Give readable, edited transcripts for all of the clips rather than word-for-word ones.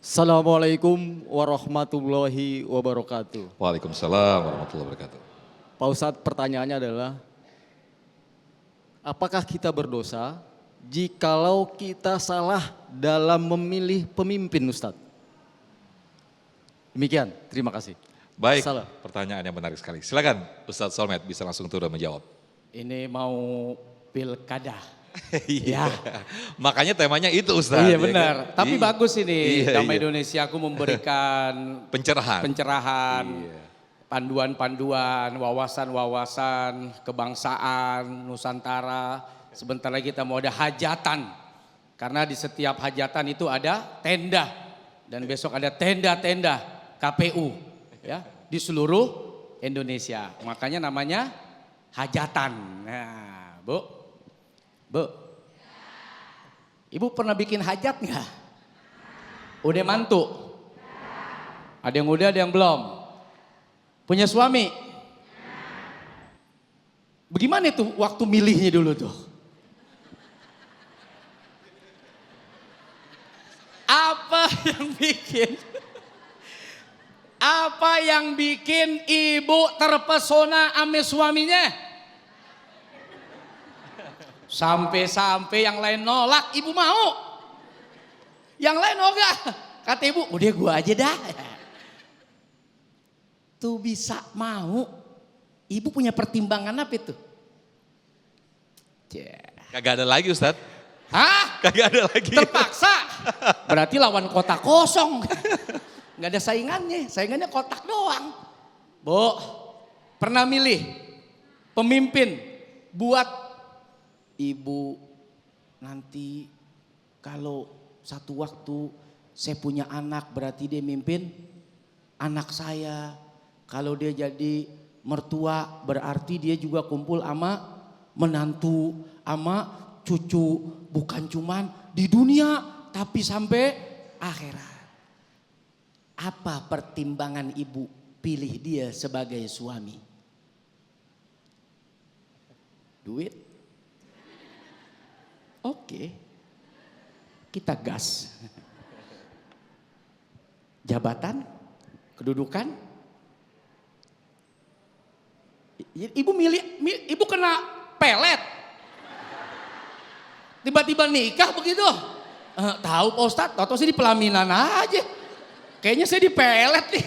Assalamualaikum warahmatullahi wabarakatuh. Waalaikumsalam warahmatullahi wabarakatuh. Pak Ustadz, pertanyaannya adalah, apakah kita berdosa jikalau kita salah dalam memilih pemimpin, Ustadz? Demikian, terima kasih. Baik, Salah. pertanyaan yang menarik sekali. Silakan Ustadz Solmed bisa langsung turun menjawab. Ini mau pilkada. Iya. Makanya temanya itu Ustadz. Iya ya benar, kan? tapi bagus ini Iya, Damai iya. Indonesia aku memberikan pencerahan, Iya. panduan-panduan, wawasan-wawasan, kebangsaan, Nusantara. Sebentar lagi kita mau ada hajatan, karena di setiap hajatan itu ada tenda. Dan besok ada tenda-tenda KPU ya, di seluruh Indonesia. Makanya namanya hajatan. Nah, Bu, Ibu pernah bikin hajat nggak? Udah mantu? Ada yang udah, ada yang belum. Punya suami? Bagaimana tuh waktu milihnya dulu tuh? Apa yang bikin ibu terpesona sama suaminya? Sampai-sampai yang lain nolak, ibu mau. Yang lain enggak. Kata ibu, udah gua aja dah. Tuh bisa mau. Ibu punya pertimbangan apa itu? Kagak ada lagi Ustadz. Hah? Kagak ada lagi. Terpaksa. Berarti lawan kotak kosong. Nggak ada saingannya. Saingannya kotak doang. Bu, pernah milih pemimpin buat ibu nanti kalau satu waktu saya punya anak berarti dia mimpin anak saya. Kalau dia jadi mertua berarti dia juga kumpul sama menantu, sama cucu. Bukan cuman di dunia tapi sampai akhirat. Apa pertimbangan ibu pilih dia sebagai suami? Duit? Oke, kita gas. Jabatan, kedudukan. Ibu ibu kena pelet. Tiba-tiba nikah begitu. Tahu Pak Ustadz, atau sih di pelaminan aja. Kayaknya saya dipelet nih.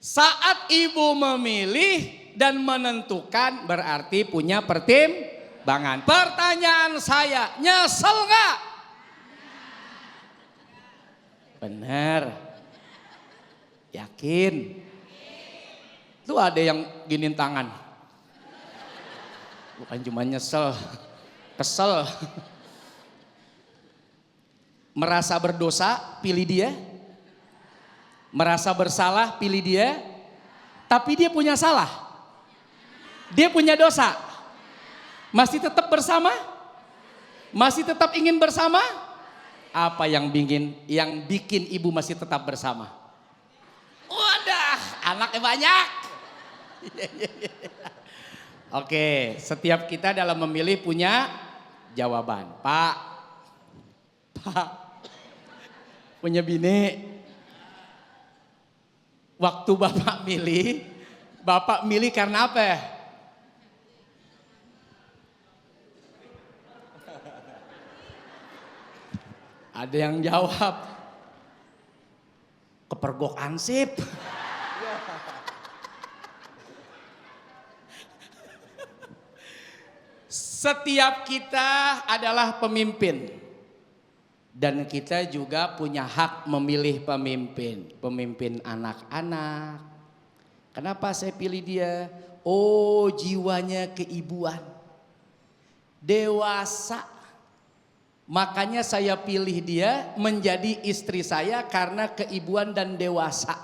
Saat ibu memilih dan menentukan berarti punya pertimbangan. Pertanyaan saya, nyesel nggak? Benar. Yakin? Tuh ada yang giniin tangan. Bukan cuma nyesel, kesel. Merasa berdosa, pilih dia. Merasa bersalah, pilih dia. Tapi dia punya salah. Dia punya dosa. Masih tetap bersama? Masih tetap ingin bersama? Apa yang bikin ibu masih tetap bersama? Wadah, anaknya banyak. Oke, setiap kita dalam memilih punya jawaban. Pak, punya bini. Waktu Bapak milih karena apa? Ada yang jawab, kepergok ansip. Setiap kita adalah pemimpin. Dan kita juga punya hak memilih pemimpin. Pemimpin anak-anak. Kenapa saya pilih dia? Oh, jiwanya keibuan. Dewasa. Makanya saya pilih dia menjadi istri saya karena keibuan dan dewasa.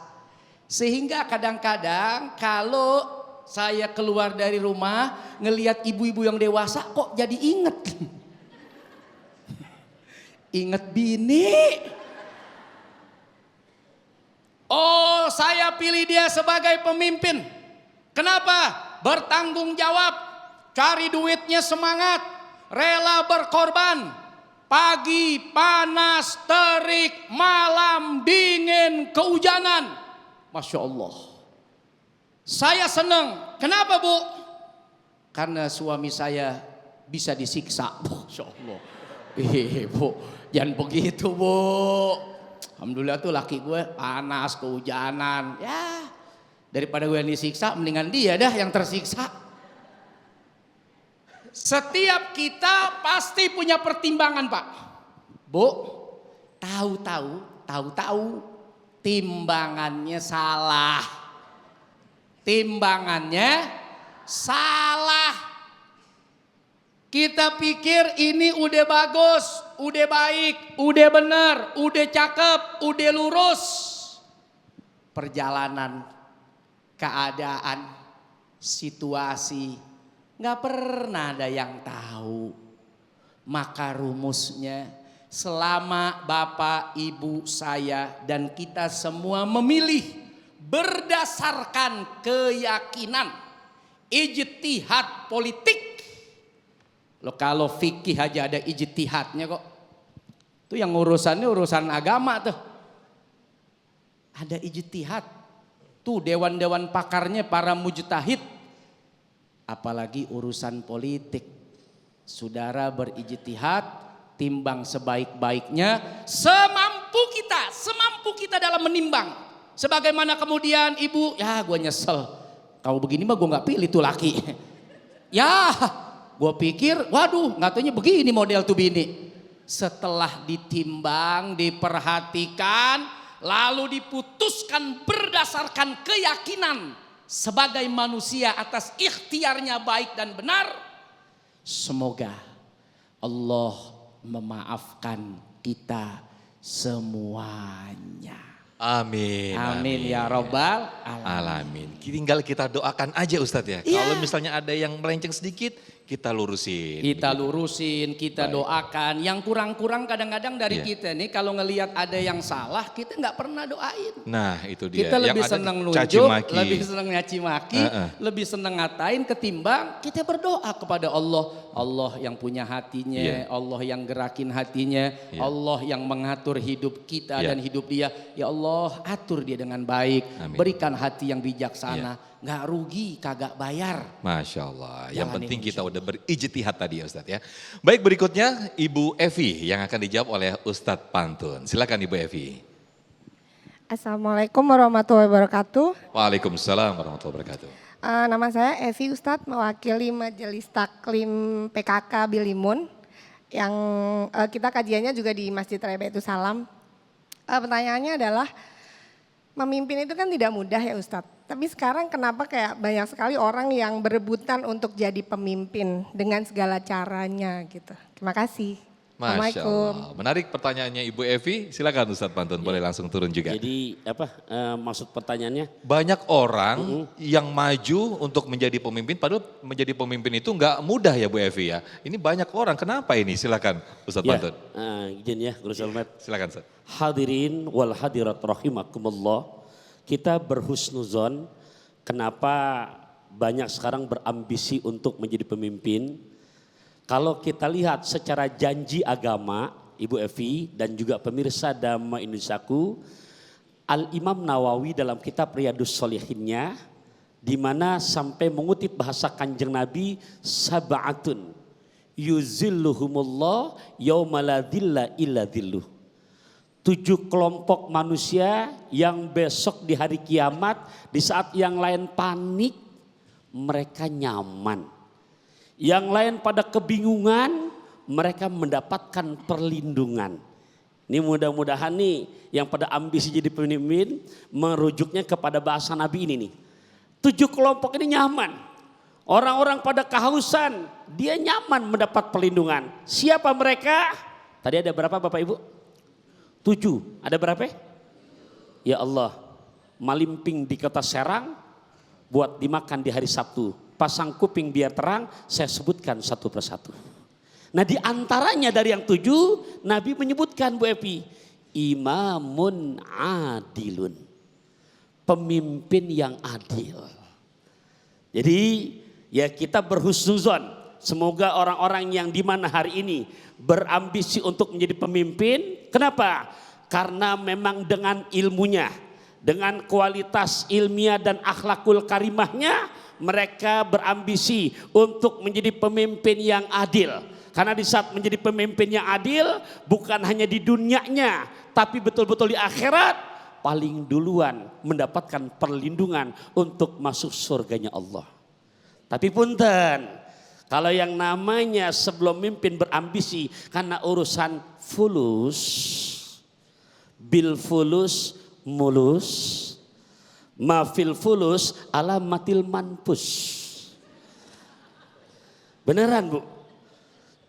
Sehingga kadang-kadang kalau saya keluar dari rumah ngelihat ibu-ibu yang dewasa kok jadi inget. Inget bini. Oh, saya pilih dia sebagai pemimpin. Kenapa? Bertanggung jawab, cari duitnya semangat, rela berkorban. pagi panas terik, malam dingin, kehujanan. Masya Allah. Saya senang. Kenapa Bu? Karena suami saya bisa disiksa. Masya Allah. Bu, jangan begitu Bu. Alhamdulillah tuh laki gue panas, kehujanan. Ya, daripada gue yang disiksa, mendingan dia dah yang tersiksa. Setiap kita pasti punya pertimbangan Pak. Bu, tahu-tahu timbangannya salah. Timbangannya salah. Kita pikir ini udah bagus, udah baik, udah benar, udah cakep, udah lurus. Perjalanan, keadaan, situasi, nggak pernah ada yang tahu. Maka rumusnya, selama Bapak, Ibu, saya dan kita semua memilih berdasarkan keyakinan, ijtihad politik. Loh, kalau fikih aja ada ijtihadnya kok. Itu yang urusannya urusan agama tuh. Ada ijtihad. Tuh dewan-dewan pakarnya para mujtahid. Apalagi urusan politik. Saudara berijtihad, timbang sebaik-baiknya, semampu kita dalam menimbang. Sebagaimana kemudian ibu, ya gue nyesel. Kalau begini mah gue gak pilih tuh laki. Ya, gue pikir, waduh, nggak taunya begini model tuh bini. Setelah ditimbang, diperhatikan, lalu diputuskan berdasarkan keyakinan sebagai manusia atas ikhtiarnya baik dan benar. Semoga Allah memaafkan kita semuanya. Amin. Amin ya robbal alamin. Tinggal kita doakan aja Ustadz ya. Iya. Kalau misalnya ada yang melenceng sedikit, kita lurusin. Kita lurusin, kita doakan. Yang kurang-kurang kadang-kadang dari kita nih, kalau ngelihat ada yang salah, kita nggak pernah doain. Nah itu dia. Kita lebih yang senang ada nunjuk, caci-maki. lebih senang nyaci maki, lebih senang ngatain ketimbang kita berdoa kepada Allah. Allah yang punya hatinya, Allah yang gerakin hatinya, Allah yang mengatur hidup kita dan hidup dia. Ya Allah, atur dia dengan baik, berikan hati yang bijaksana. Nggak rugi, kagak bayar. Masya Allah. Yang Jalanin penting kita udah berijtihad tadi ya Ustadz ya. Baik, berikutnya Ibu Evi yang akan dijawab oleh Ustadz Pantun. Silakan Ibu Evi. Assalamualaikum warahmatullahi wabarakatuh. Waalaikumsalam warahmatullahi wabarakatuh. Nama saya Evi Ustadz, mewakili Majelis Taklim PKK Bilimun. Yang kita kajiannya juga di Masjid Rebaitu Salam. Pertanyaannya adalah, memimpin itu kan tidak mudah ya Ustadz. Tapi sekarang kenapa kayak banyak sekali orang yang berebutan untuk jadi pemimpin dengan segala caranya gitu. Terima kasih. Masya Allah. Menarik pertanyaannya Ibu Evi. Silakan Ustadz Pantun, boleh langsung turun juga. Jadi apa maksud pertanyaannya? Banyak orang yang maju untuk menjadi pemimpin, padahal menjadi pemimpin itu nggak mudah ya Bu Evi ya. Ini banyak orang, kenapa ini? Silakan Ustadz Pantun. Izin ya Guru Salmet. Silakan Ustadz. Hadirin wal hadirat rahimakumullah. Kita berhusnuzon, kenapa banyak sekarang berambisi untuk menjadi pemimpin. Kalau kita lihat secara janji agama, Ibu Evi dan juga pemirsa Dhamma Indonesiaku, Al-Imam Nawawi dalam kitab Riyadus Shalihinnya, di mana sampai mengutip bahasa Kanjeng Nabi, sab'atun yuzilluhumullah yaumala dhilla illa dhilluh. 7 kelompok manusia yang besok di hari kiamat, di saat yang lain panik, mereka nyaman. Yang lain pada kebingungan, mereka mendapatkan perlindungan. Ini mudah-mudahan nih yang pada ambisi jadi pemimpin, merujuknya kepada bahasa Nabi ini nih. 7 kelompok ini nyaman. Orang-orang pada kehausan, dia nyaman mendapat perlindungan. Siapa mereka? Tadi ada berapa Bapak Ibu? 7, ada berapa? Ya Allah, malimping di kota Serang buat dimakan di hari Sabtu. Pasang kuping biar terang, saya sebutkan satu persatu. Nah di antaranya dari yang 7, Nabi menyebutkan Bu Epi, imamun adilun. Pemimpin yang adil. Jadi ya kita berhusnuzon, Semoga orang-orang yang di mana hari ini berambisi untuk menjadi pemimpin. Kenapa? Karena memang dengan ilmunya, dengan kualitas ilmiah dan akhlakul karimahnya, mereka berambisi untuk menjadi pemimpin yang adil. Karena di saat menjadi pemimpin yang adil, bukan hanya di dunianya, tapi betul-betul di akhirat, paling duluan mendapatkan perlindungan untuk masuk surganya Allah. Tapi punten, kalau yang namanya sebelum mimpin berambisi karena urusan fulus, bil fulus mulus, ma fil fulus alamatil manpus. Beneran Bu?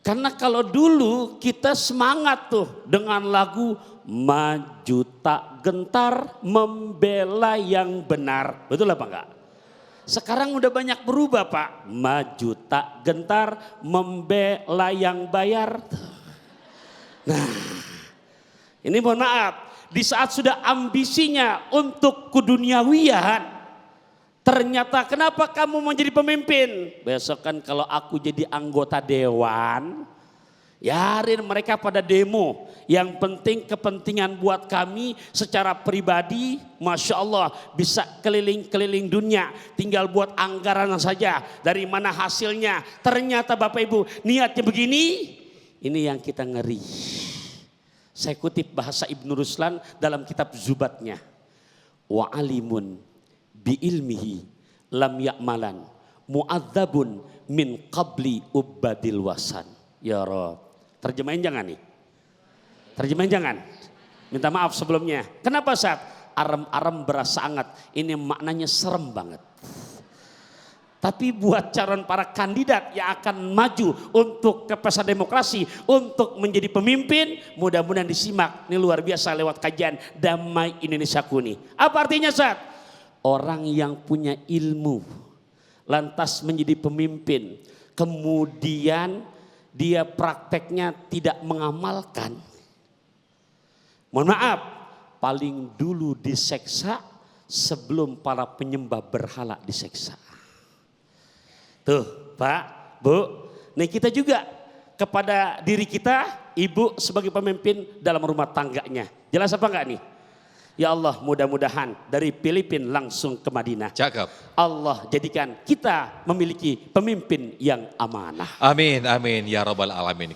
Karena kalau dulu kita semangat tuh dengan lagu maju tak gentar membela yang benar. Betul apa enggak? Sekarang udah banyak berubah Pak. Maju tak gentar membela yang bayar. Nah, ini mohon maaf. Di saat sudah ambisinya untuk keduniawian, ternyata kenapa kamu mau jadi pemimpin? Besok kan kalau aku jadi anggota dewan, yarin mereka pada demo. Yang penting kepentingan buat kami secara pribadi, Masya Allah bisa keliling-keliling dunia. Tinggal buat anggaran saja, dari mana hasilnya. Ternyata Bapak Ibu niatnya begini, ini yang kita ngeri. Saya kutip bahasa Ibnu Ruslan dalam kitab Zubatnya. Wa alimun bi ilmihi lam ya'malan mu'adzabun min qabli ubadil wasan. Ya Rob. Terjemahin jangan nih. Terjemahin jangan. Minta maaf sebelumnya. Kenapa Ustaz? Arem-arem berasa hangat. Ini maknanya serem banget. Tapi buat calon para kandidat yang akan maju untuk ke pesta demokrasi, untuk menjadi pemimpin, mudah-mudahan disimak. Ini luar biasa lewat kajian Damai Indonesia Kuni. Apa artinya Ustaz? Orang yang punya ilmu, lantas menjadi pemimpin, kemudian dia prakteknya tidak mengamalkan. Mohon maaf, paling dulu diseksa sebelum para penyembah berhala diseksa. Tuh Pak, Bu, nih kita juga kepada diri kita, ibu sebagai pemimpin dalam rumah tangganya. Jelas apa enggak nih? Ya Allah, mudah-mudahan dari Filipina langsung ke Madinah. Cakep. Allah jadikan kita memiliki pemimpin yang amanah. Amin, amin ya Rabbal Alamin.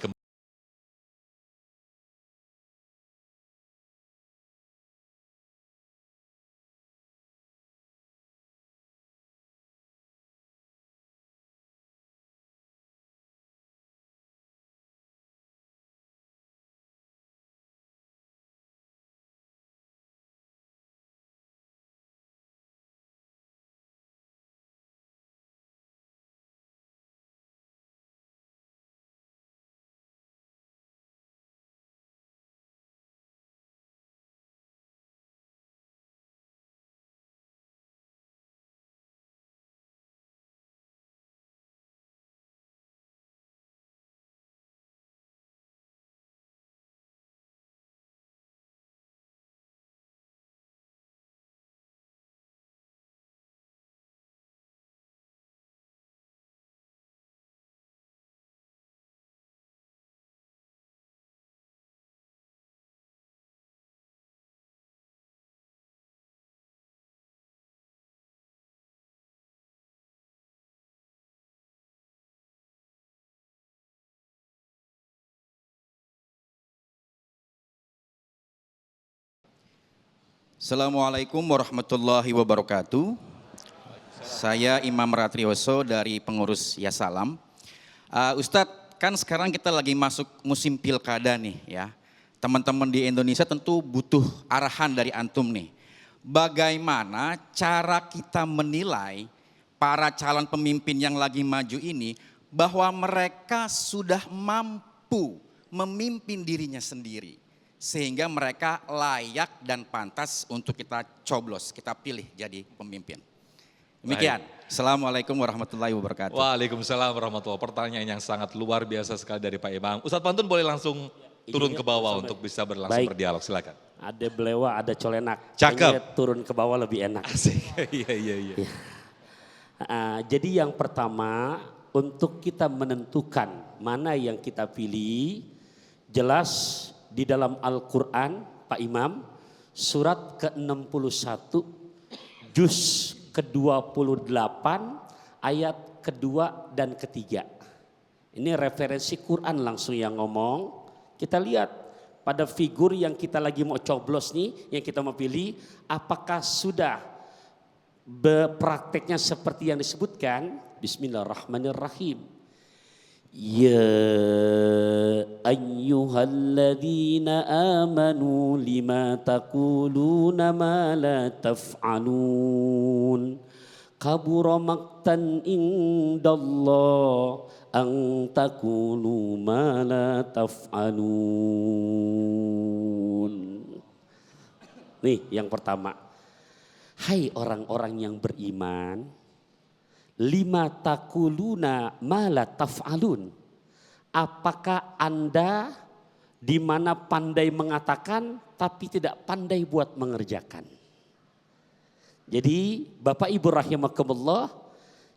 Assalamualaikum warahmatullahi wabarakatuh. Saya Imam Ratrioso dari pengurus Yasalam. Ustadz, kan sekarang kita lagi masuk musim pilkada nih ya. Teman-teman di Indonesia tentu butuh arahan dari antum nih. Bagaimana cara kita menilai para calon pemimpin yang lagi maju ini bahwa mereka sudah mampu memimpin dirinya sendiri. Sehingga mereka layak dan pantas untuk kita coblos, kita pilih jadi pemimpin. Demikian. Baik. Assalamualaikum warahmatullahi wabarakatuh. Waalaikumsalam warahmatullahi wabarakatuh. Pertanyaan yang sangat luar biasa sekali dari Pak Imam. Ustadz Pantun boleh langsung turun ke bawah untuk bisa berlangsung berdialog, silakan. Ada belewa, ada colenak. Cakep. Kayaknya turun ke bawah lebih enak. Asik, iya. Jadi yang pertama untuk kita menentukan mana yang kita pilih, jelas di dalam Al-Quran Pak Imam, surat ke-61 juz ke-28 ayat kedua dan ketiga. Ini referensi Quran langsung yang ngomong. Kita lihat pada figur yang kita lagi mau coblos nih, yang kita mau pilih, apakah sudah prakteknya seperti yang disebutkan. Bismillahirrahmanirrahim. Ya ayyuhalladzina amanu lima taquluna ma la taf'alun. Kabura maqtan indallah an taqulu ma la taf'alun. Nih yang pertama. Hai orang-orang yang beriman, lima taquluna ma la taf'alun. Apakah Anda di mana pandai mengatakan tapi tidak pandai buat mengerjakan? Jadi Bapak Ibu rahimakumullah,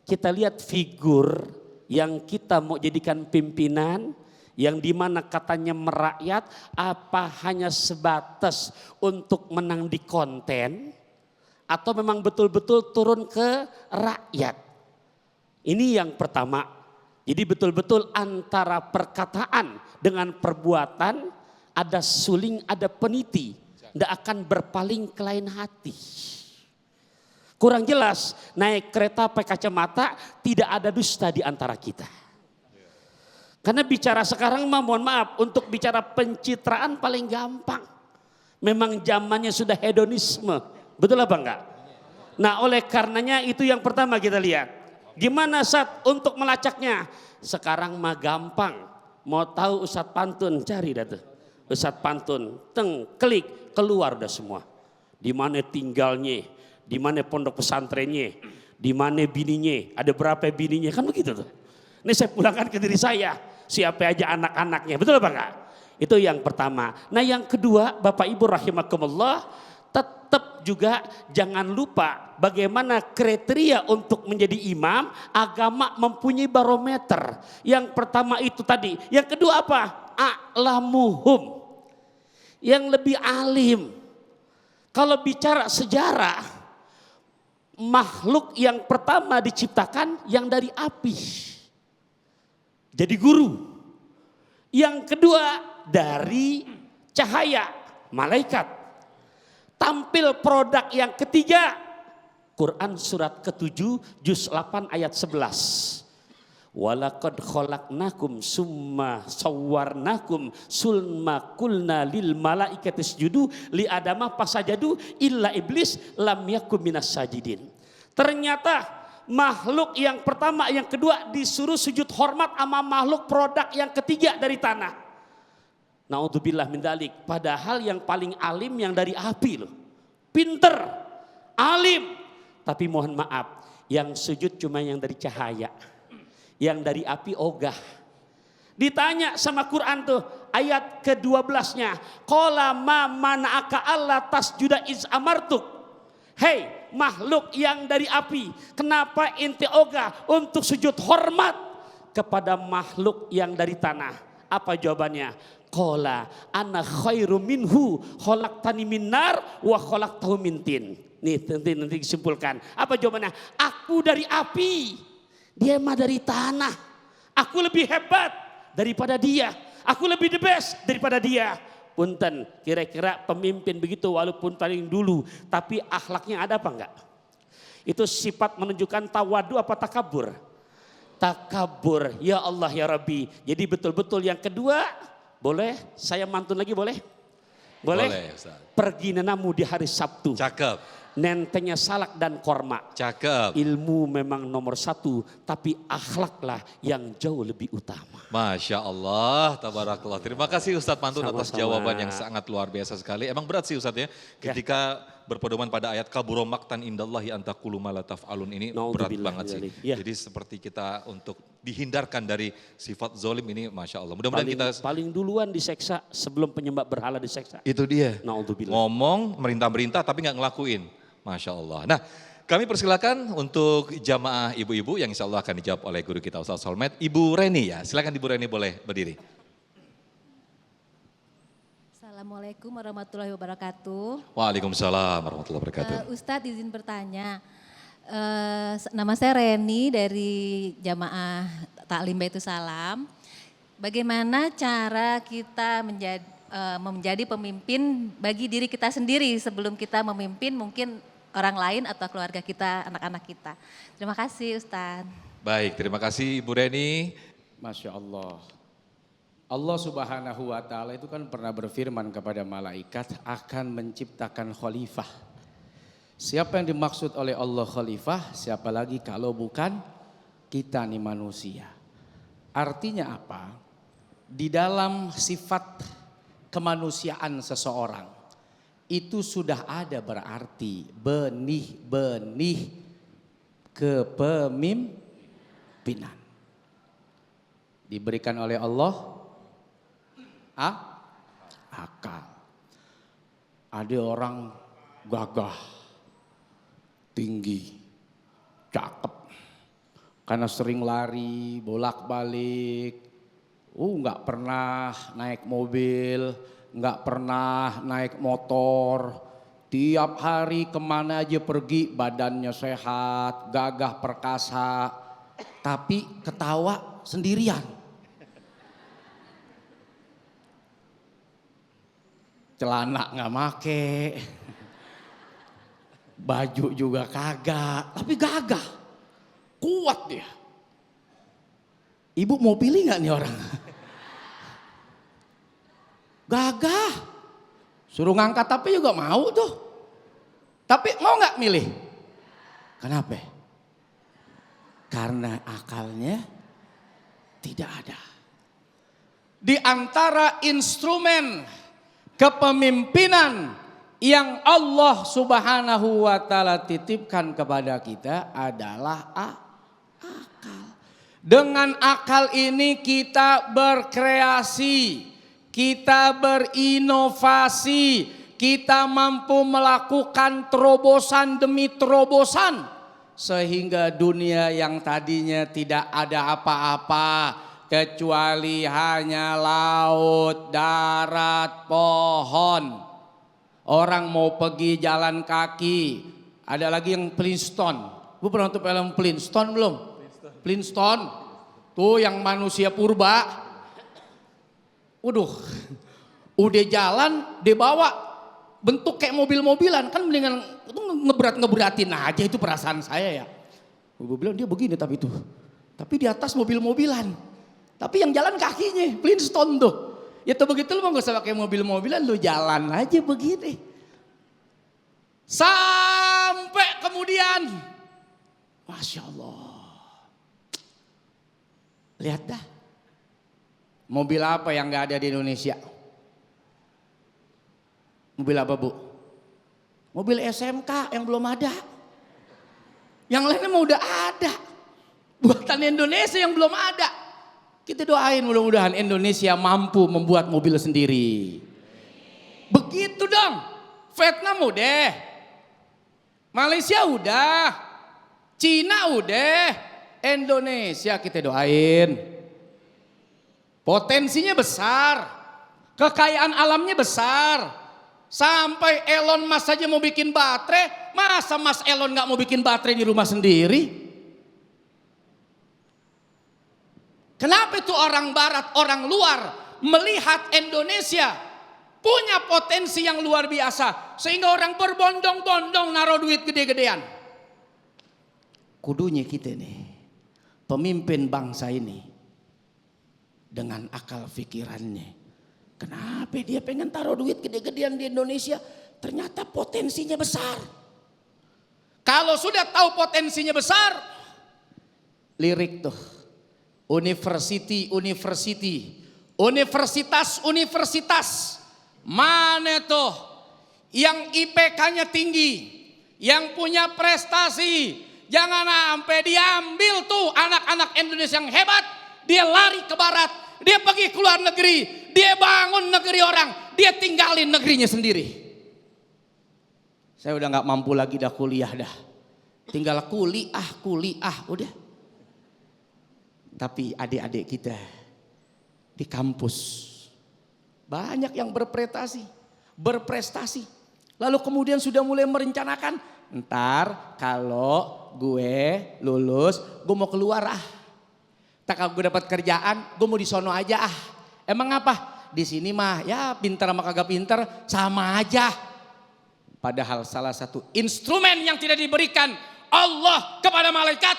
kita lihat figur yang kita mau jadikan pimpinan, yang dimana katanya merakyat, apa hanya sebatas untuk menang di konten, atau memang betul-betul turun ke rakyat? Ini yang pertama. Jadi betul-betul antara perkataan dengan perbuatan ada suling, ada peniti. Tidak akan berpaling ke lain hati. Kurang jelas, naik kereta pakai kacamata, tidak ada dusta di antara kita. Karena bicara sekarang mah mohon maaf, untuk bicara pencitraan paling gampang. Memang zamannya sudah hedonisme, betul apa enggak? Nah oleh karenanya itu yang pertama kita lihat. Gimana Ustadz untuk melacaknya? Sekarang mah gampang. Mau tahu Ustadz Pantun, cari dah tuh. Ustadz Pantun, klik, keluar udah semua. Di mana tinggalnya, di mana pondok pesantrennya, di mana bininya, ada berapa bininya, kan begitu tuh. Ini saya pulangkan ke diri saya, siapa aja anak-anaknya, betul apa enggak? Itu yang pertama. Nah yang kedua, Bapak Ibu rahimakumullah, tetap juga jangan lupa bagaimana kriteria untuk menjadi imam. Agama mempunyai barometer. Yang pertama itu tadi. Yang kedua apa? A'lamuhum. Yang lebih alim. Kalau bicara sejarah, makhluk yang pertama diciptakan yang dari api. Jadi guru. Yang kedua dari cahaya, malaikat. Tampil produk yang ketiga, Quran surat ke-7 juz 8 ayat 11. Walaqad khalaqnakum summa sawwarnakum summa qulna lil malaikati isjudu li adama fasajadu illa iblis lam yakum minas sajidin. Ternyata makhluk yang pertama, yang kedua disuruh sujud hormat sama makhluk produk yang ketiga dari tanah. Naudzubillah min dzalik. Padahal yang paling alim yang dari api loh. Pinter, alim. Tapi mohon maaf, yang sujud cuma yang dari cahaya. Yang dari api ogah. Ditanya sama Quran tuh ayat ke-12-nya. Qala ma mana'aka alla tasjuda iz amartuk. Hei makhluk yang dari api, kenapa inti ogah untuk sujud hormat kepada makhluk yang dari tanah? Apa jawabannya? Qala ana khairu minhu khalaqtani min nar wa khalaqtahu min tin. Nih nanti disimpulkan. Apa jawabannya? Aku dari api, dia mah dari tanah. Aku lebih hebat daripada dia. Aku lebih the best daripada dia. Punten, kira-kira pemimpin begitu walaupun paling dulu, tapi akhlaknya ada apa enggak? Itu sifat menunjukkan tawadu apa takabur? Takabur. Ya Allah ya Rabbi. Jadi betul-betul yang kedua, boleh saya mantun lagi boleh? Boleh? Boleh Ustaz. Pergi nenamu di hari Sabtu. Cakep. Nentengnya salak dan korma. Cakep. Ilmu memang nomor satu, tapi akhlaklah yang jauh lebih utama. Masya Allah, tabarakallah. Terima kasih Ustadz Pantun atas Sama-sama. jawaban yang sangat luar biasa sekali. Emang berat sih Ustadz ya, ketika berpedoman pada ayat kaburo maktan indallahi antaqulu ma la taf'alun ini berat Naudzubillah banget sih. dzalik. Ya. Jadi seperti kita untuk dihindarkan dari sifat zolim ini, Masya Allah. Mudah-mudahan kita Paling duluan diseksa sebelum penyembah berhala diseksa. itu dia. Naudzubillah. Ngomong, merintah-merintah tapi nggak ngelakuin. Masya Allah. Nah Kami persilakan untuk jamaah ibu-ibu yang insya Allah akan dijawab oleh guru kita Ustaz Solmed. Ibu Reni ya, silakan Ibu Reni boleh berdiri. Assalamualaikum warahmatullahi wabarakatuh. Waalaikumsalam warahmatullahi wabarakatuh. Ustadz izin bertanya, nama saya Reni dari Jamaah Taklim Baitus Salam. Bagaimana cara kita menjadi pemimpin bagi diri kita sendiri sebelum kita memimpin mungkin orang lain atau keluarga kita, anak-anak kita. Terima kasih Ustadz. Baik, terima kasih Ibu Reni. Masya Allah. Allah Subhanahu wa Ta'ala itu kan pernah berfirman kepada malaikat akan menciptakan khalifah. Siapa yang dimaksud oleh Allah khalifah? Siapa lagi kalau bukan kita nih manusia. Artinya apa? Di dalam sifat kemanusiaan seseorang itu sudah ada berarti benih-benih kepemimpinan. Diberikan oleh Allah akal. Ada orang gagah, tinggi, cakep. Karena sering lari, bolak-balik. Nggak pernah naik mobil, nggak pernah naik motor. Tiap hari kemana aja pergi badannya sehat, gagah perkasa. Tapi ketawa sendirian. Celana nggak make, baju juga kagak, tapi gagah, kuat dia. Ibu mau pilih nggak nih orang? Gagah, suruh ngangkat tapi juga mau tuh. Tapi mau nggak milih? Kenapa? Karena akalnya tidak ada. Di antara instrumen kepemimpinan yang Allah Subhanahu wa Ta'ala titipkan kepada kita adalah akal. Dengan akal ini kita berkreasi, kita berinovasi, kita mampu melakukan terobosan demi terobosan. Sehingga dunia yang tadinya tidak ada apa-apa kecuali hanya laut, darat, pohon. Orang mau pergi jalan kaki, ada lagi yang Flintstone. Gue pernah nonton film Flintstone belum? Flintstone, tuh yang manusia purba. Waduh, udah jalan, dia bawa bentuk kayak mobil-mobilan. Kan mendingan itu ngeberat-ngeberatin aja, itu perasaan saya ya. Gue bilang dia begini tapi itu. Tapi di atas mobil-mobilan. Tapi yang jalan kakinya, Flintstone tuh. Ya tuh begitu lu mau gak usah pakai mobil-mobilan, lu jalan aja begini. Sampai kemudian, Masya Allah. Lihat dah, mobil apa yang gak ada di Indonesia? Mobil apa Bu? Mobil SMK yang belum ada. Yang lainnya mau udah ada. Buatan Indonesia yang belum ada. Kita doain mudah-mudahan Indonesia mampu membuat mobil sendiri. Begitu dong. Vietnam udah. Malaysia udah. Cina udah. Indonesia kita doain. Potensinya besar. Kekayaan alamnya besar. Sampai Elon Musk saja mau bikin baterai. Masa Mas Elon gak mau bikin baterai di rumah sendiri? Kenapa itu orang barat, orang luar melihat Indonesia punya potensi yang luar biasa. Sehingga orang berbondong-bondong naruh duit gede-gedean. Kudunya kita nih, pemimpin bangsa ini dengan akal pikirannya. Kenapa dia pengen taruh duit gede-gedean di Indonesia? Ternyata potensinya besar. Kalau sudah tahu potensinya besar, lirik tuh. University, universitas. Mana tuh yang IPK-nya tinggi, yang punya prestasi. Jangan sampai diambil tuh anak-anak Indonesia yang hebat, dia lari ke barat, dia pergi ke luar negeri, dia bangun negeri orang, dia tinggalin negerinya sendiri. Saya udah gak mampu lagi dah kuliah dah. Tinggal kuliah, udah. Tapi adik-adik kita di kampus banyak yang berprestasi. Lalu kemudian sudah mulai merencanakan, ntar kalau gue lulus, gue mau keluar ah. Tak kalau gue dapat kerjaan, gue mau di sono aja ah. Emang apa? Di sini mah ya pintar sama kagak pintar sama aja. Padahal salah satu instrumen yang tidak diberikan Allah kepada malaikat,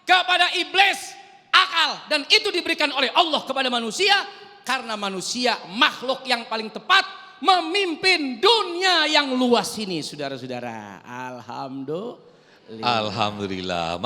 kepada iblis, akal, dan itu diberikan oleh Allah kepada manusia karena manusia makhluk yang paling tepat memimpin dunia yang luas ini, saudara-saudara. Alhamdulillah.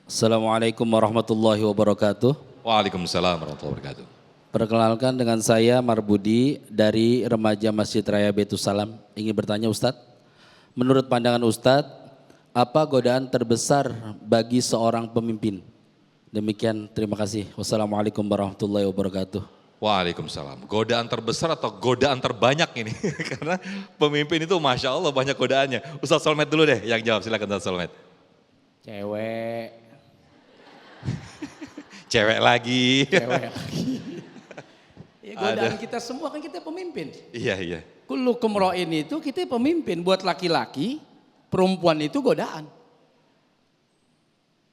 Assalamualaikum warahmatullahi wabarakatuh. Waalaikumsalam warahmatullahi wabarakatuh. Perkenalkan dengan saya Marbudi dari Remaja Masjid Raya Baitus Salam. Ingin bertanya Ustadz, menurut pandangan Ustadz, apa godaan terbesar bagi seorang pemimpin? Demikian, terima kasih. Wassalamualaikum warahmatullahi wabarakatuh. Waalaikumsalam. Godaan terbesar atau godaan terbanyak ini? Karena pemimpin itu Masya Allah banyak godaannya. Ustadz Solmed dulu deh yang jawab, silakan Ustadz Solmed. Cewek lagi. Ya godaan kita semua kan kita pemimpin. Iya. Kullukum ra'in itu kita pemimpin. Buat laki-laki, perempuan itu godaan.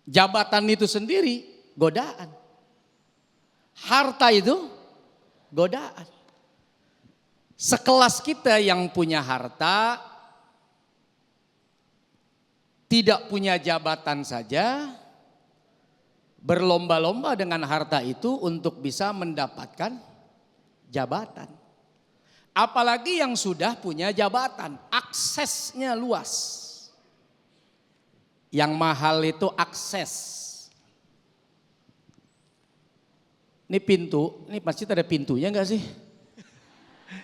Jabatan itu sendiri godaan. Harta itu godaan. Sekelas kita yang punya harta, tidak punya jabatan saja, berlomba-lomba dengan harta itu untuk bisa mendapatkan jabatan. Apalagi yang sudah punya jabatan, aksesnya luas. Yang mahal itu akses. Ini pintu, ini pasti ada pintunya enggak sih?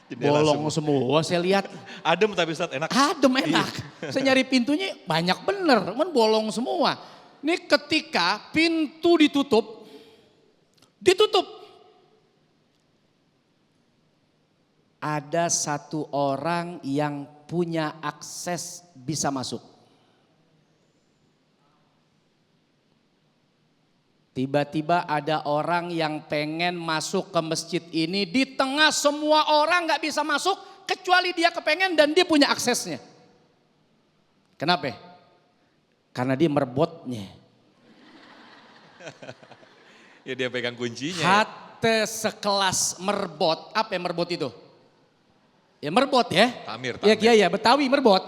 Jendela Bolong semua saya lihat. Adem tapi Ustadz enak. Adem enak. Saya nyari pintunya banyak bener, cuman bolong semua. Ini ketika pintu ditutup. Ada satu orang yang punya akses bisa masuk. Tiba-tiba ada orang yang pengen masuk ke masjid ini, di tengah semua orang gak bisa masuk kecuali dia kepengen dan dia punya aksesnya. Kenapa? Karena dia merbotnya. Ya dia pegang kuncinya. Hate sekelas merbot. Apa yang merbot itu? Ya merbot ya. Tamir. Ya Betawi merbot.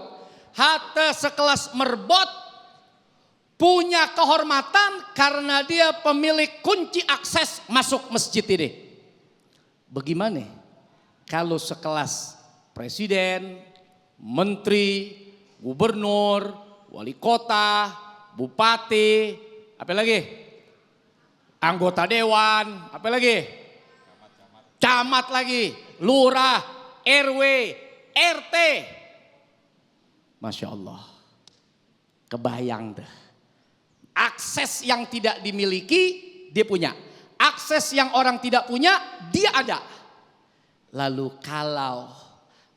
Hate sekelas merbot punya kehormatan karena dia pemilik kunci akses masuk masjid ini. Bagaimana kalau sekelas presiden, menteri, gubernur, wali kota, bupati, apa lagi? Anggota dewan, apa lagi? Camat lagi, lurah, RW, RT. Masya Allah. Kebayang deh. Akses yang tidak dimiliki, dia punya. Akses yang orang tidak punya, dia ada. Lalu kalau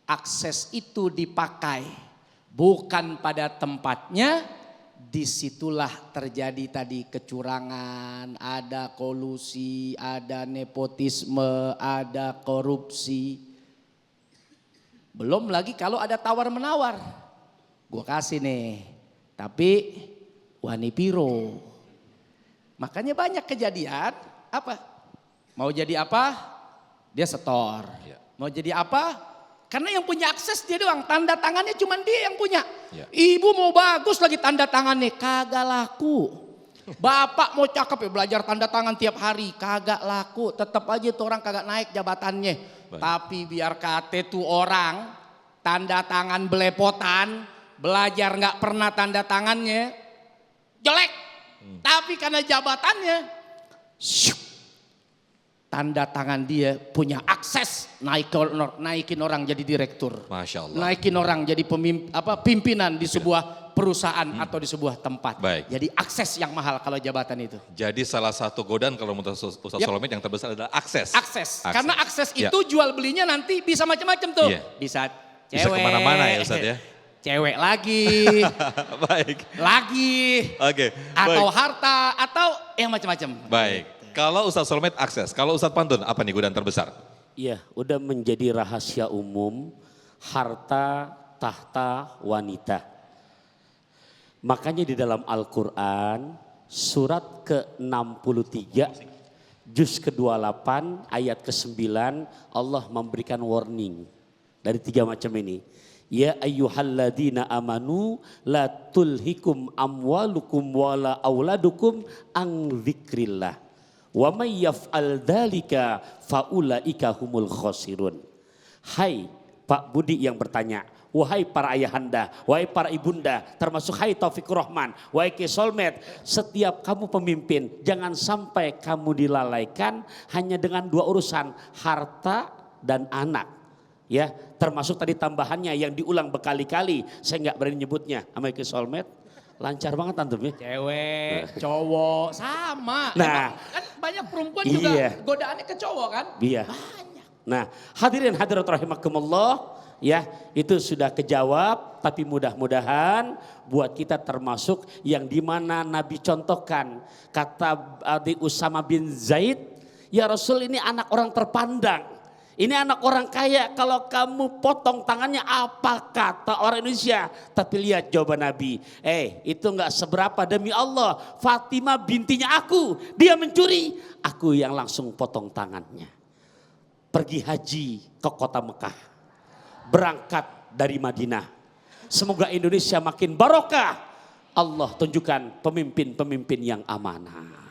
akses itu dipakai bukan pada tempatnya, disitulah terjadi tadi kecurangan, ada kolusi, ada nepotisme, ada korupsi. Belum lagi kalau ada tawar-menawar. Gua kasih nih, tapi wani piro. Makanya banyak kejadian, apa? Mau jadi apa? Dia setor. Mau jadi apa? Karena yang punya akses dia doang, tanda tangannya cuma dia yang punya. Ya. Ibu mau bagus lagi tanda tangannya, kagak laku. Bapak mau cakep ya belajar tanda tangan tiap hari, kagak laku. Tetap aja tuh orang kagak naik jabatannya. Baik. Tapi biar kate tuh orang, tanda tangan belepotan, belajar nggak pernah tanda tangannya, jelek. Tapi karena jabatannya, syuk, tanda tangan dia punya akses naikin orang jadi direktur. Masya Allah. Naikin orang jadi pimpinan di sebuah perusahaan atau di sebuah tempat. Baik. Jadi akses yang mahal kalau jabatan itu. Jadi salah satu godaan kalau menurut Ustaz Yap. Solomit yang terbesar adalah akses. Akses. Karena akses Ya. itu jual belinya nanti bisa macam-macam tuh. Iya. Bisa cewek. Bisa kemana-mana ya Ustaz ya. Cewek lagi. Baik. Lagi. Oke. Atau baik. harta atau yang macam-macam. Baik. Kalau Ustaz Solomit akses, kalau Ustaz Pantun apa nih godaan terbesar? Iya, udah menjadi rahasia umum harta tahta wanita. Makanya di dalam Al-Quran surat ke-63 juz ke-28 ayat ke-9 Allah memberikan warning dari 3 macam ini. Ya ayyuhalladzina amanu la tulhikum amwalukum wala auladukum an dzikrillah. Wa may yaf'al dzalika faulaika humul khasirun. Hai Pak Budi yang bertanya, wahai para ayahanda, wahai para ibunda, termasuk hai Taufikur Rahman, wahai Ki Solmed, setiap kamu pemimpin jangan sampai kamu dilalaikan hanya dengan 2 urusan, harta dan anak. Ya, termasuk tadi tambahannya yang diulang berkali-kali, saya nggak berani nyebutnya, sama Ki Solmed. Lancar banget antum ya. Cewek, cowok, sama. Nah. Emang kan banyak perempuan Iya. juga godaannya ke cowok kan. Iya. Banyak. Nah, hadirin hadirat rahimakumullah, ya, itu sudah kejawab, tapi mudah-mudahan buat kita termasuk yang dimana Nabi contohkan. Kata adik Usama bin Zaid, ya Rasul ini anak orang terpandang. Ini anak orang kaya, kalau kamu potong tangannya apa kata orang Indonesia? Tapi lihat jawaban Nabi, itu enggak seberapa demi Allah. Fatimah bintinya aku, dia mencuri, aku yang langsung potong tangannya. Pergi haji ke kota Mekah, berangkat dari Madinah. Semoga Indonesia makin barokah. Allah tunjukkan pemimpin-pemimpin yang amanah.